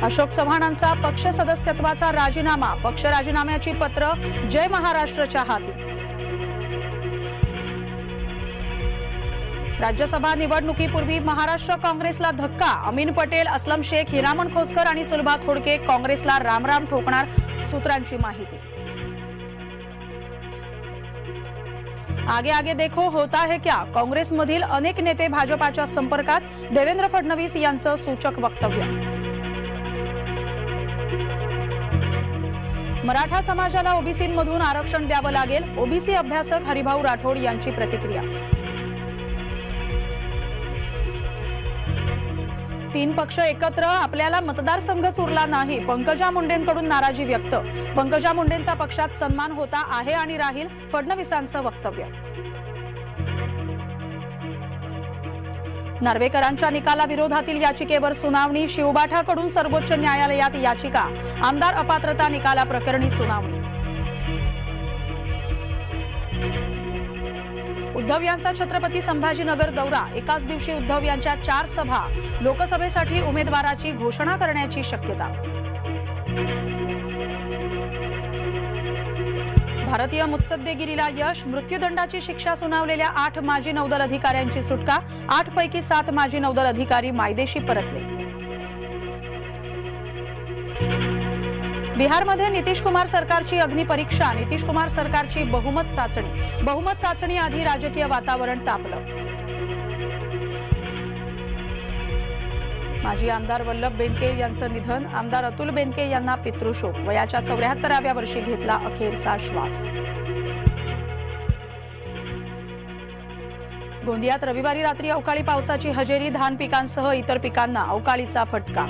अशोक चव्हाणांचा पक्ष सदस्यत्वाचा राजीनामा, पक्ष राजीनाम्याची पत्र जय महाराष्ट्रच्या हाती। राज्यसभा निवडणुकीपूर्वी महाराष्ट्र काँग्रेसला धक्का, अमीन पटेल, असलम शेख, हिरामण खोसकर आणि सुलभा खोडके काँग्रेसला रामराम ठोकणार, सूत्रांची माहिती। आगे आगे देखो होता है क्या, काँग्रेसमधील अनेक नेते भाजपाच्या संपर्कात, देवेंद्र फडणवीस यांचं सूचक वक्तव्य। मराठा समाजाला ओबीसीमधून आरक्षण द्यावं लागेल, ओबीसी अभ्यासक हरिभाऊ राठोड यांची प्रतिक्रिया। 3 पक्ष एकत्र, आपल्याला मतदारसंघच उरला नाही, पंकजा मुंडेंकडून नाराजी व्यक्त। पंकजा मुंडेंचा पक्षात सन्मान होता आहे आणि राहील, फडणवीसांचं वक्तव्य। नार्वेकरांच्या निकालाविरोधातील याचिकेवर सुनावणी, शिवबाठाकडून सर्वोच्च न्यायालयात याचिका, आमदार अपात्रता निकालाप्रकरणी सुनावणी। उद्धव यांचा छत्रपती संभाजीनगर दौरा, एकाच दिवशी उद्धव यांच्या 4 सभा, लोकसभेसाठी उमेदवाराची घोषणा करण्याची शक्यता। भारतीय मुत्सद्देगिरीला यश, मृत्यूदंडाची शिक्षा सुनावलेल्या 8 माजी नौदल अधिकाऱ्यांची सुटका, 8 पैकी 7 माजी नौदल अधिकारी मायदेशी परतले। बिहारमध्ये नितीश कुमार सरकारची अग्निपरीक्षा, नितीश कुमार सरकारची बहुमत चाचणी, बहुमत चाचणी आधी राजकीय वातावरण तापलं। माजी आमदार वल्लभ बेनके यांचं निधन, आमदार अतुल बेनके यांना पितृशोक, वयाच्या 74व्या वर्षी घेतला अखेरचा श्वास। गोंदियात रविवारी रात्री अवकाळी पावसाची हजेरी, धान पिकांसह इतर पिकांना अवकाळीचा फटका।